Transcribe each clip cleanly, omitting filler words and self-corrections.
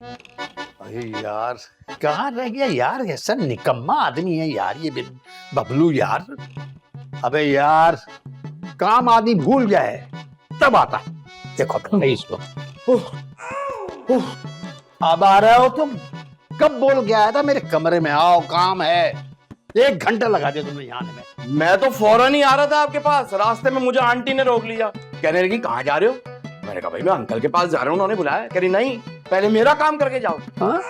अरे यार, कहाँ रह गया यार? ऐसा निकम्मा आदमी है यार ये बबलू यार। अबे यार, काम आदमी भूल जाए तब आता। देखो मैं इसको। अब आ रहे हो तुम? कब बोल के आया था मेरे कमरे में आओ, काम है। 1 घंटा लगा दिया तुमने यहाँ आने में। मैं तो फौरन ही आ रहा था आपके पास, रास्ते में मुझे आंटी ने रोक लिया। कहने लगी कहाँ जा रहे हो? मैंने कहा भाई मैं अंकल के पास जा रहा हूँ, उन्होंने बुलाया। कह रही नहीं, पहले मेरा काम करके जाओ। हाँ?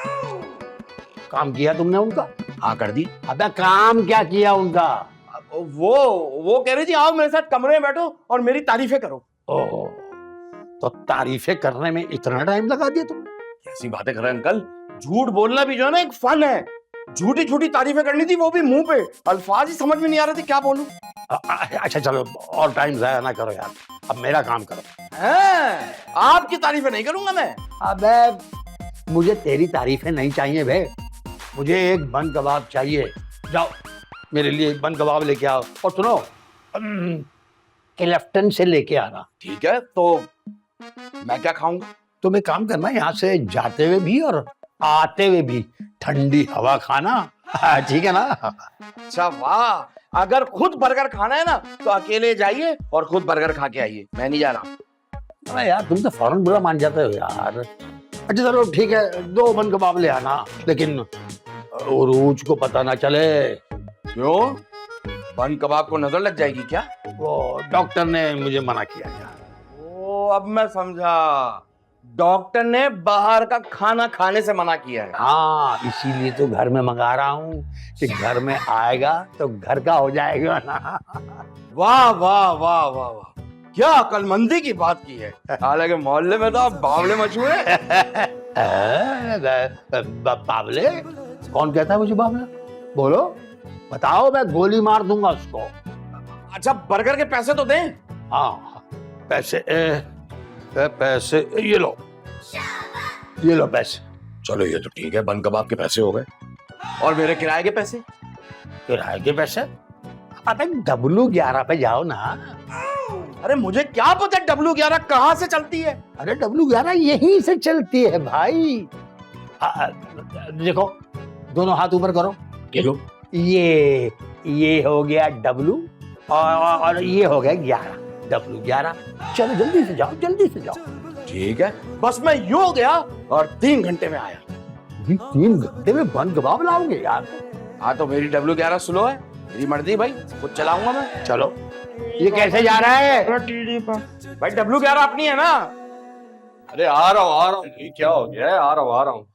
काम किया तुमने उनका? हाँ कर दी। अबे काम क्या किया उनका? वो कह रही थी आओ मेरे साथ कमरे में बैठो और मेरी तारीफें करो। ओह, तो तारीफें करने में इतना टाइम लगा दिया तुमने? कैसी बातें कर रहे हैं अंकल, झूठ बोलना भी जो है ना एक फन है। झूठी झूठी तारीफें करनी थी, वो भी मुंह पे। अल्फाज ही समझ में नहीं आ रहे थे क्या बोलूं। अच्छा चलो, और टाइम जाया ना करो यार, अब मेरा काम करो। हैं? आपकी तारीफें नहीं करूंगा मैं। अबे मुझे तेरी तारीफें नहीं चाहिए बे, मुझे एक बन कबाब चाहिए। जाओ मेरे लिए एक बन कबाब लेके आओ। और सुनो, क्लिफ्टन से लेके आना। ठीक है, तो मैं क्या खाऊंगा? तुम एक काम करना, यहाँ से जाते हुए भी और आते हुए भी ठंडी हवा खाना। ठीक है ना? अच्छा वाह, अगर खुद बर्गर खाना है ना तो अकेले जाइए और खुद बर्गर खा के आइए, मैं नहीं जा रहा। अरे यार, तुम तो फौरन बुरा मान जाते हो यार। अच्छा चलो ठीक है, 2 बन कबाब ले आना, लेकिन उरूज को पता ना चले। क्यों? बन कबाब को नजर लग जाएगी क्या? वो डॉक्टर ने मुझे मना किया यार। ओ अब मैं समझा, डॉक्टर ने बाहर का खाना खाने से मना किया है। हाँ, इसीलिए तो घर में मंगा रहा हूँ कि घर में आएगा तो घर का हो जाएगा ना। वाह वाह वाह वाह वाह, क्या अकलमंदी की बात की है। हालांकि मोहल्ले में तो आप बावले मशहूर हैं। बावले? कौन कहता है मुझे बावला? बोलो, बताओ, मैं गोली मार दूंगा उसको। अच्छा बर्गर के पैसे तो दें। हाँ पैसे, पैसे ये लो, ये लो पैसे। चलो ये तो ठीक है, बन कबाब के पैसे हो गए। और मेरे किराए के पैसे? किराए के पैसे? अबे W11 पे जाओ ना। अरे मुझे क्या पता W11 कहाँ से चलती है। अरे W11 यहीं से चलती है भाई। देखो, दोनों हाथ ऊपर करो। क्यों? ये हो गया W और ये हो गया 11, W11। चलो जल्दी से जाओ, जल्दी से जाओ। ठीक है, बस मैं यूं गया और 3 घंटे में आया। 3 घंटे में बन कबाब लाओगे यार? हाँ तो मेरी W11 स्लो है, मेरी मर्जी भाई, खुद चलाऊंगा मैं। चलो, ये कैसे जा रहा है? भाई W11 अपनी है ना। अरे आ रहा हूँ, ये क्या हो गया है? आ रहा हूँ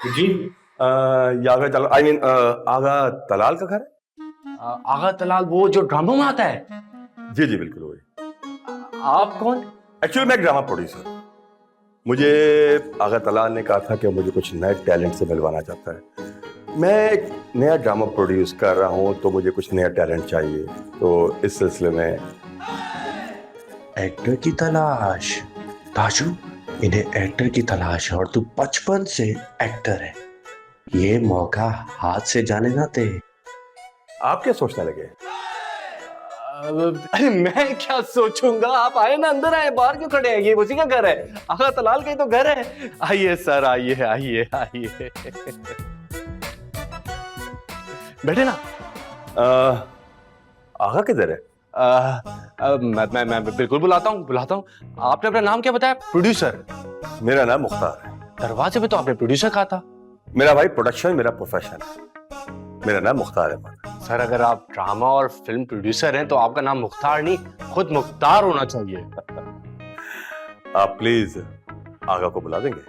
जी। आगा तलाल, आई मीन आगा तलाल का घर है? आगा तलाल वो जो ड्रामा में आता है? जी जी बिल्कुल वही। आप कौन? एक्चुअली मैं एक ड्रामा प्रोड्यूसर। मुझे आगा तलाल ने कहा था कि मुझे कुछ नए टैलेंट से मिलवाना चाहता है। मैं एक नया ड्रामा प्रोड्यूस कर रहा हूँ तो मुझे कुछ नया टैलेंट चाहिए, तो इस सिलसिले में एक्टर की तलाश। ताजू, इन्हें एक्टर की तलाश है और तू बचपन से एक्टर है। ये मौका हाथ से जाने ना दे। आप क्या सोचने लगे? अरे मैं क्या सोचूंगा, आप आए ना, अंदर आए, बाहर क्यों खड़े हैं? ये उसी का घर है, आगा तलाल का ही तो घर है। आइए सर, आइए आइए आइए, बैठे ना। आगा किधर है? मैं बिल्कुल बुलाता हूँ। आपने अपना नाम क्या बताया? प्रोड्यूसर? मेरा नाम मुख्तार है। दरवाजे पे तो आपने प्रोड्यूसर कहा था। मेरा भाई प्रोडक्शन मेरा प्रोफेशन है। मेरा नाम मुख्तार है। सर अगर आप ड्रामा और फिल्म प्रोड्यूसर हैं तो आपका नाम मुख्तार नहीं, खुद मुख्तार होना चाहिए। आप प्लीज आगा को बुला देंगे?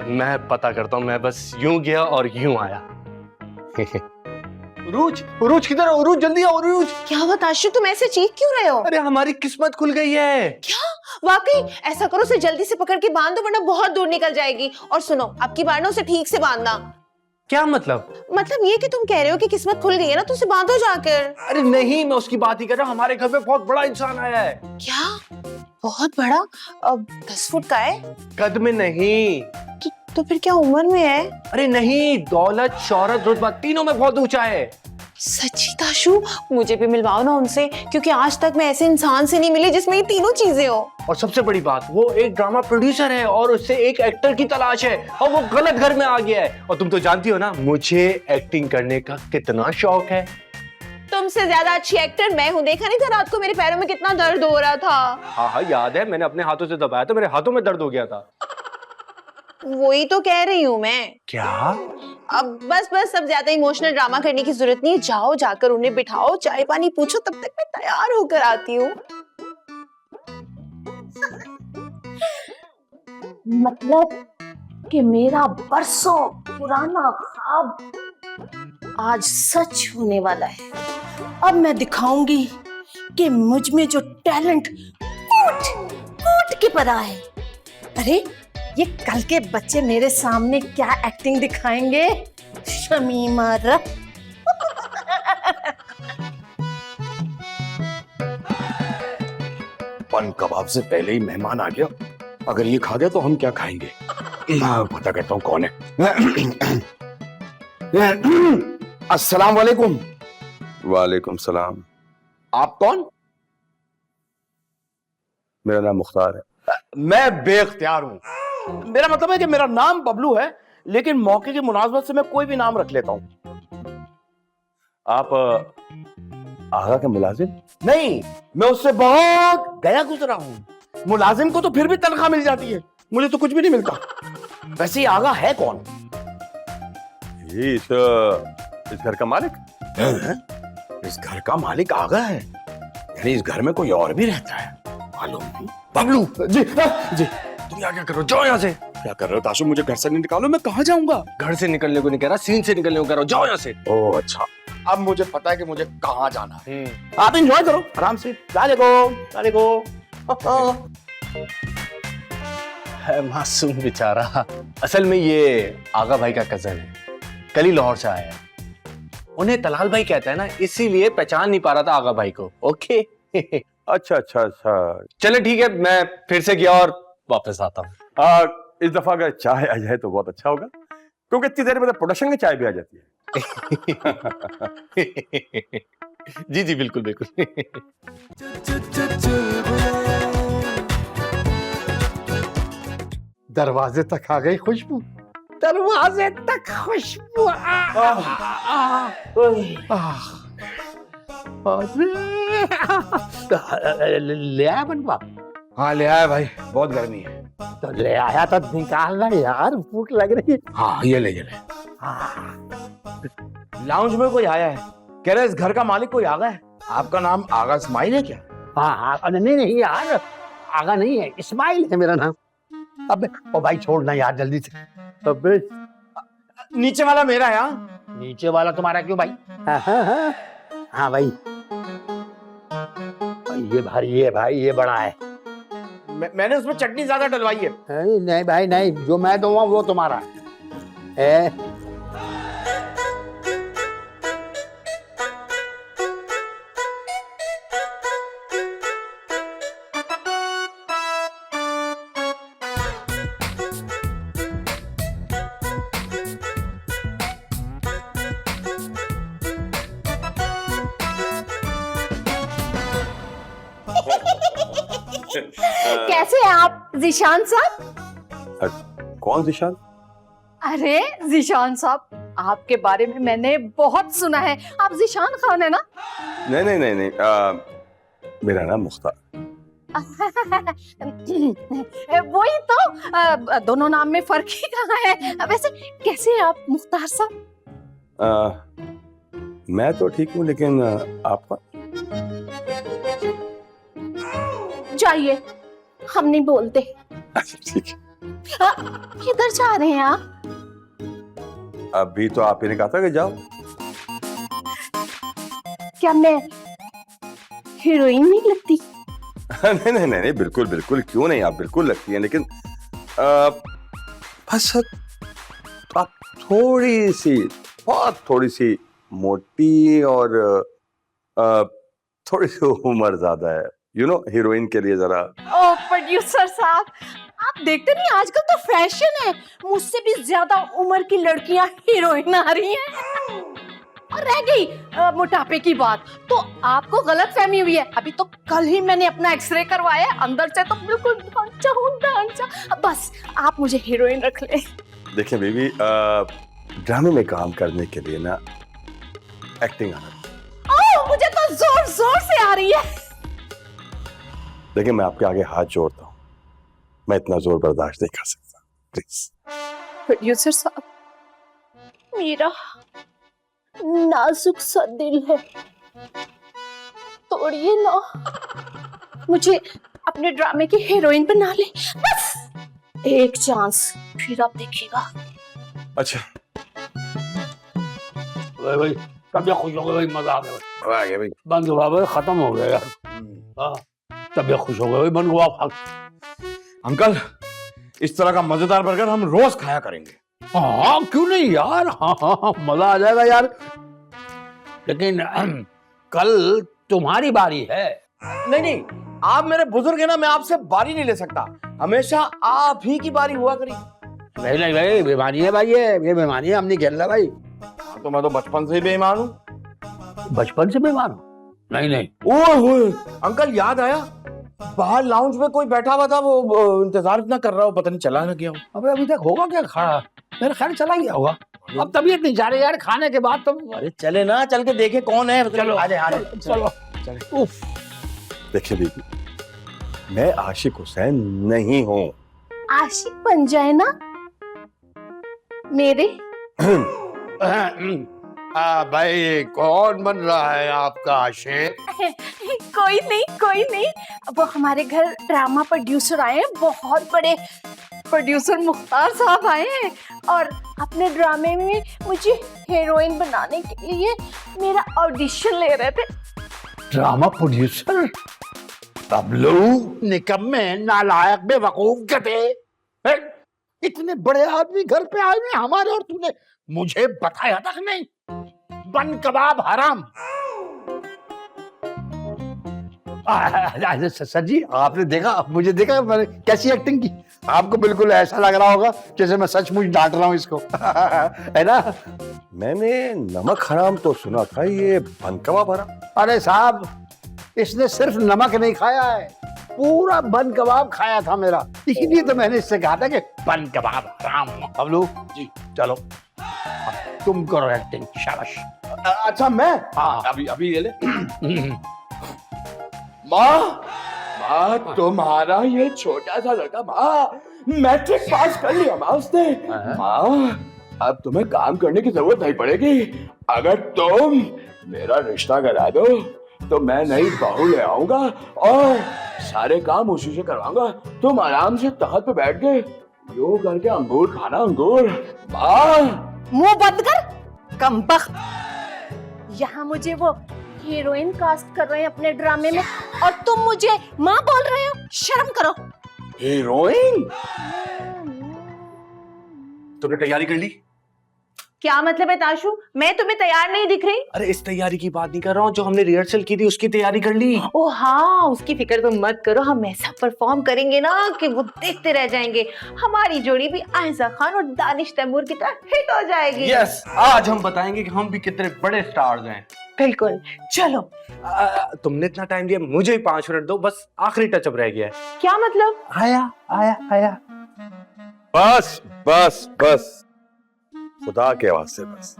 मैं पता करता हूँ, मैं बस यूं गया और यूं आया। उरूज किधर है? उरूज जल्दी आओ, उरूज। क्या हुआ ताशु, तुम ऐसे चीख क्यों रहे हो? अरे हमारी किस्मत खुल गई है। क्या वाकई? ऐसा करो, उसे जल्दी से पकड़ के बांध दो वरना बहुत दूर निकल जाएगी। और सुनो, अब की बार ना उसे ठीक से बांधना। क्या मतलब? मतलब ये कि तुम कह रहे हो कि किस्मत खुल गई है ना, तो उसे बांधो जाकर। अरे नहीं, मैं उसकी बात ही कर रहा हूँ। हमारे घर पे बहुत बड़ा इंसान आया है। क्या? बहुत बड़ा? 10 फुट का है? कद में नहीं। तो फिर क्या उम्र में है? अरे नहीं, दौलत, शोहरत, रुतबा तीनों में बहुत ऊंचा है। सच्ची ताशु, मुझे भी मिलवाओ ना उनसे, क्योंकि आज तक मैं ऐसे इंसान से नहीं मिली जिसमें ये तीनों चीजें हो। और सबसे बड़ी बात, वो एक ड्रामा प्रोड्यूसर है और उससे एक एक्टर की तलाश है और वो गलत घर में आ गया है। और तुम तो जानती हो ना मुझे एक्टिंग करने का कितना शौक है। तुमसे ज्यादा अच्छी एक्टर मैं हूँ। देखा नहीं था रात को मेरे पैरों में कितना दर्द हो रहा था? हाँ हाँ याद है, मैंने अपने हाथों से दबाया तो मेरे हाथों में दर्द हो गया था। वही तो कह रही हूँ मैं। क्या? अब बस अब ज्यादा इमोशनल ड्रामा करने की जरूरत नहीं है। जाओ, जाकर उन्हें बिठाओ, चाय पानी पूछो, तब तक मैं तैयार होकर आती हूँ। मतलब कि मेरा बरसों पुराना ख्वाब आज सच होने वाला है। अब मैं दिखाऊंगी कि मुझ में जो टैलेंट कूट के पड़ा है। अरे ये कल के बच्चे मेरे सामने क्या एक्टिंग दिखाएंगे। शमीमा रख। पन कबाब से पहले ही मेहमान आ गया। अगर ये खा गया तो हम क्या खाएंगे? पता करता हूँ कौन है। अस्सलाम वालेकुम। वालेकुम सलाम। आप कौन? मेरा नाम मुख्तार है। मैं बेख्तियार हूँ। मेरा मतलब है कि मेरा नाम बबलू है, लेकिन मौके की मुनासबत से मैं कोई भी नाम रख लेता हूँ। आप आगा के मुलाजिम? नहीं, मैं उससे बहुत गया गुजरा हूँ। मुलाजिम को तो फिर भी तनख्वाह मिल जाती है, मुझे तो कुछ भी नहीं मिलता। वैसे ये आगा है कौन? ये इस घर का मालिक? इस घर का मालिक आगा है? यानी इस घर में कोई और भी रहता है? मालूम नहीं। बबलू जी, जी तुम यहाँ क्या कर रहे हो? जाओ यहाँ से। क्या कर रहे हो ताशु? मुझे घर से नहीं निकालो, मैं कहाँ जाऊंगा? घर से निकलने को नहीं कह रहा, सीन से निकलने को कह रहा हूँ। जाओ यहाँ से। ओह अच्छा, अब मुझे पता है कि मुझे कहाँ जाना है। आप एंजॉय करो आराम से। मासूम बेचारा। असल में ये आगा भाई का कजन है, कल ही लाहौर से आया है। उन्हें तलाल भाई कहता है ना, इसीलिए पहचान नहीं पा रहा था आगा भाई को। ओके। अच्छा अच्छा अच्छा, चलो ठीक है, मैं फिर से गया और वापस आता हूँ। इस दफा अगर चाय आ जाए तो बहुत अच्छा होगा, क्योंकि इतनी देर में प्रोडक्शन की चाय भी आ जाती है। जी जी बिल्कुल बिल्कुल। दरवाजे तक आ गई खुशबू, दरवाजे तक खुशबू। ले आया बनवा? हाँ ले आया भाई, बहुत गर्मी है। तो ले आया तो निकालना यार, भूख लग रही है। हाँ ये ले। लाउंज में कोई आया है, कह रहा है इस घर का मालिक कोई आगा है। आपका नाम आगा इस्माइल है क्या? हाँ नहीं यार, आगा नहीं है, इस्माइल है मेरा नाम। अबे ओ भाई छोड़ना यार जल्दी से। अबे नीचे वाला मेरा है। हाँ नीचे वाला तुम्हारा क्यों भाई? हाँ भाई, ये भाई ये बड़ा है। मैंने उसमें चटनी ज्यादा डलवाई है। नहीं भाई नहीं, जो मैं दूंगा वो तुम्हारा है। कैसे हैं आप जिशान साहब? कौन जिशान? अरे जिशान साहब, आपके बारे में मैंने बहुत सुना है। आप जिशान खान है ना? नहीं, मेरा नाम मुख्तार। वही तो, दोनों नाम में फर्क ही कहाँ है? वैसे कैसे हैं आप मुख्तार साहब? मैं तो ठीक हूँ, लेकिन आपका? जाइए, हम नहीं बोलते। ठीक है। किधर जा रहे हैं आप? अभी तो आप ही ने कहा था कि जाओ। क्या मैं हीरोइन नहीं लगती? नहीं, बिल्कुल क्यों नहीं, आप बिल्कुल लगती हैं, लेकिन बस आप थोड़ी सी मोटी और थोड़ी सी उम्र ज्यादा है, हीरोइन के लिए जरा। ओ प्रोड्यूसर साहब, आप देखते नहीं आजकल तो फैशन है, मुझसे भी ज्यादा उम्र की लड़कियां हीरोइन आ रही हैं। और रह गई मोटापे की बात, तो आपको गलत फहमी हुई है। अभी तो कल ही मैंने अपना एक्सरे करवाया, अंदर से तो बिल्कुल ढांचा हूँ ढांचा। बस आप मुझे हीरोइन रख ले। देखिए बेबी, ड्रामे में काम करने के लिए ना एक्टिंग आना। ओह, मुझे तो जोर जोर से आ रही है। देखिए मैं आपके आगे हाथ जोड़ता हूँ, मैं इतना जोर बर्दाश्त नहीं कर सकता, प्लीज। प्रोड्यूसर साहब, मेरा नाजुक सा दिल है, तोड़िए ना, मुझे अपने ड्रामे की हीरोइन बना ले, बस एक चांस, फिर आप देखिएगा। अच्छा भाई तबीयत खुश हो गई भाई, मजा आ गया भाई, बंद हुआ भाई, खत्म हो गया यार। हाँ, तबीयत खुश हो गई भाई, बंद हुआ। अंकल, इस तरह का मजेदार बर्गर हम रोज खाया करेंगे। हाँ क्यों नहीं यार, हाँ हाँ हाँ, मजा आ जाएगा यार। लेकिन कल तुम्हारी बारी है। नहीं नहीं, आप मेरे बुजुर्ग हैं ना, मैं आपसे बारी नहीं ले सकता, हमेशा आप ही की बारी हुआ करी। नहीं नहीं भाई, बेईमानी है भाई, ये बेईमानी है, हम नहीं खेल रहे भाई। तो मैं तो बचपन से ही बेईमान हूँ। बचपन से बेईमान हो? नहीं नहीं। ओह अंकल, याद आया, बाहर लाउंज में कोई बैठा हुआ था, वो इंतजार इतना कर रहा हो, पता नहीं चला ना क्या हो। अबे अभी तक होगा क्या खड़ा? मेरे ख्याल चला गया होगा। अब तबीयत नहीं जा रही यार, खाने के बाद तो। अरे चले ना, चल के देखे कौन है। चलो आजे आजे चलो। उफ, देखिए बेबी, मैं आशिक हुसैन नहीं हूँ। आशिक बन जाए ना मेरे। भाई कौन बन रहा है आपका आशिक? कोई नहीं कोई नहीं, वो हमारे घर ड्रामा प्रोड्यूसर आए हैं, बहुत बड़े प्रोड्यूसर मुख्तार साहब आए हैं, और अपने ड्रामे में मुझे हीरोइन बनाने के लिए मेरा ऑडिशन ले रहे थे। Drama producer? बबलू, निकम्मे, नालायक, बेवकूफ, गधे, इतने बड़े आदमी घर पे आए हुए हमारे, और तूने मुझे बताया तक नहीं। बन कबाब हराम। सर जी, आपने देखा, मुझे देखा मैंने कैसी एक्टिंग की? आपको बिल्कुल ऐसा लग रहा होगा जैसे मैं सचमुच डांट रहा हूँ इसको। है ना? मैंने नमक हराम तो सुना था, ये बन कबाब हराम। अरे साहब, इसने सिर्फ नमक नहीं खाया है, पूरा बन कबाब खाया था मेरा, इसीलिए तो मैंने इससे कहा था कि बन कबाब हराम। बबलू जी चलो, तुम करो एक्टिंग, शाबाश। अच्छा मैं? हाँ। अभी ये ले। माँ, तुम्हारा ये छोटा सा लड़का, माँ मैट्रिक पास कर लिया माँ उसने। माँ, अब तुम्हें काम करने की जरूरत नहीं पड़ेगी, अगर तुम मेरा रिश्ता करा दो तो मैं नई बहू ले आऊंगा और सारे काम उसी से करवाऊंगा। तुम आराम से तख्त पे बैठ के यूं करके अंगूर खाना, अंगूर। माँ, मुंह बंद कर कमबख्त। यहाँ मुझे वो हीरोइन कास्ट कर रहे हैं अपने ड्रामे में, और तुम मुझे माँ बोल रहे हो, शर्म करो। हीरोइन? तुमने तैयारी कर ली? क्या मतलब है ताशु? मैं तुम्हें तैयार नहीं दिख रही? अरे इस तैयारी की बात नहीं कर रहा हूँ, जो हमने रिहर्सल की थी उसकी तैयारी कर ली। ओ हाँ, उसकी फिक्र तुम मत करो, हम ऐसा परफॉर्म करेंगे ना कि वो देखते रह जाएंगे। हमारी जोड़ी भी आयजा खान और दानिश तैमूर की तरह हिट हो जाएगी। यस, आज हम बताएंगे कि हम भी कितने बड़े स्टार्स हैं। बिल्कुल, चलो। तुमने इतना टाइम दिया, मुझे ही 5 मिनट दो, बस आखिरी टचअप रह गया है। क्या मतलब? आया आया आया। बस बस बस, खुदा के वास्ते बस।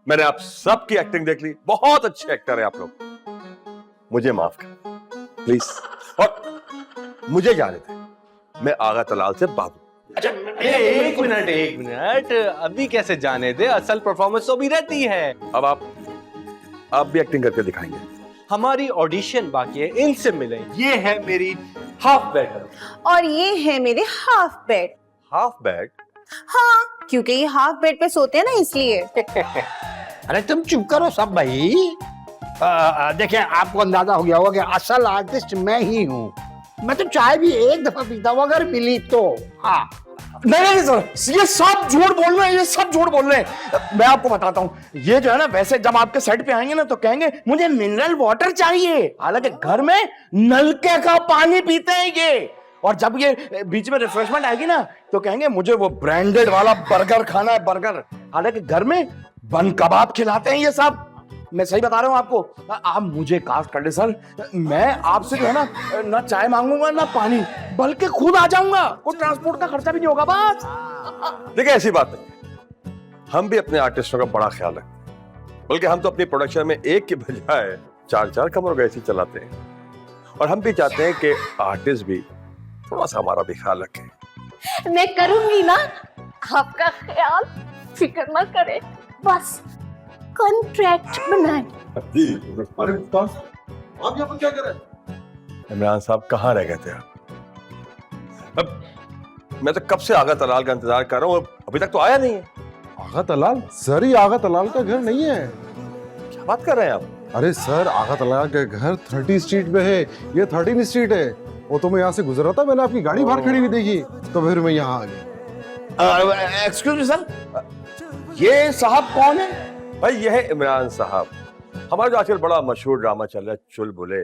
मैंने आप सबकी एक्टिंग देख ली, बहुत अच्छे एक्टर हैं आप लोग, मुझे माफ कर प्लीज, और मुझे जाने दें, मैं आगा तलाल से बात। अच्छा एक मिनट, अभी कैसे जाने दे, असल परफॉर्मेंस तो भी रहती है। अब आप भी एक्टिंग करके दिखाएंगे। हमारी ऑडिशन बाकी है, इनसे मिले। ये है मेरी हाफ बेड, और ये है मेरे हाफ बेड। Half bed? हाँ, क्योंकि ये हाफ बेड पे सोते हैं ना, इसलिए। अरे तुम चुप करो सब भाई। देखिए, आपको अंदाजा हो गया होगा कि असल आर्टिस्ट मैं ही हूँ। मैं तो चाय भी एक दफा पीता हूँ अगर मिली तो। हाँ, नहीं सर, ये सब झूठ बोल रहे हैं, ये सब झूठ बोल रहे हैं। मैं आपको बताता हूँ, ये जो है ना, वैसे जब आपके सेट पे आएंगे ना तो कहेंगे मुझे मिनरल वाटर चाहिए, हालांकि घर में नलके का पानी पीते हैं ये। और जब ये बीच में रिफ्रेशमेंट आएगी ना तो कहेंगे मुझे वो ब्रांडेड वाला बर्गर खाना है, बर्गर, हालांकि घर में बन कबाब खिलाते हैं ये सब। मैं सही बता रहा हूँ आपको, आप मुझे कास्ट कर दे सर, मैं आपसे जो है ना चाय मांगूंगा ना पानी, बल्कि खुद आ जाऊंगा, कोई ट्रांसपोर्ट का खर्चा भी नहीं होगा बस। देखिए ऐसी बात नहीं, हम भी अपने आर्टिस्टों का बड़ा ख्याल रखते हैं, बल्कि हम तो अपनी प्रोडक्शन में एक के बजाय 4-4 कमरों का एसी चलाते हैं, और हम भी चाहते हैं कि आर्टिस्ट भी थोड़ा सा हमारा भी ख्याल रखें। मैं करूंगी ना आपका ख्याल, फिक्र मत करे, बस कॉन्ट्रैक्ट बनाए। अरे आप यहाँ पर क्या कर रहे हैं? इमरान साहब कहाँ रह गए थे आप? अब मैं तो कब से आगा तलाल का इंतजार कर रहा हूँ, अभी तक तो आया नहीं है। आगा तलाल? सर ये आगा तलाल का घर नहीं है। क्या बात कर रहे हैं आप? अरे सर, आगा तलाल का घर 30 स्ट्रीट में है, ये 13 स्ट्रीट है। वो तो मैं यहाँ से गुजर रहा था, मैंने आपकी गाड़ी बाहर खड़ी हुई देखी, तो फिर मैं यहाँ आ गया। एक्सक्यूज मी सर, ये साहब कौन है? भाई यह है इमरान साहब, हमारा जो आजकल बड़ा मशहूर ड्रामा चल रहा है चुलबुले,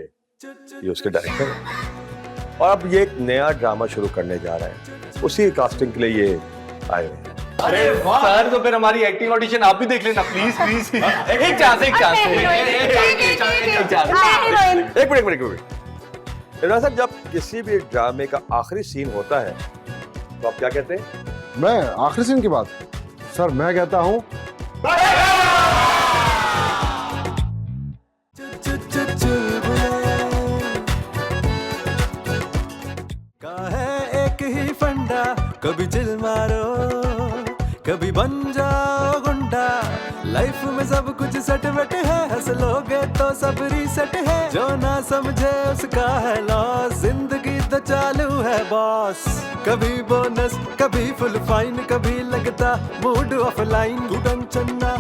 ये उसके डायरेक्टर हैं। और अब ये एक नया ड्रामा शुरू करने जा रहे हैं, उसी कास्टिंग के लिए ये आए हुए हैं। अरे सर, तो फिर हमारी एक्टिंग ऑडिशन आप भी देख लेना प्लीज प्लीज। एक चांस एक मिनट। इमरान साहब, जब किसी भी ड्रामे का आखिरी सीन होता है तो आप क्या कहते हैं? मैं आखिरी सीन की बात, सर मैं कहता हूँ एक ही फंडा, कभी चिल मारो कभी बन जाओ गुंडा, लाइफ में सब कुछ सेट वेट है, हंस लोगे तो सब रीसेट है, जो ना समझे उसका है लॉस, जिंदगी तो चालू है बॉस, कभी बोनस कभी फुल फाइन, कभी लगता मूड ऑफलाइन, तू टेंशन ना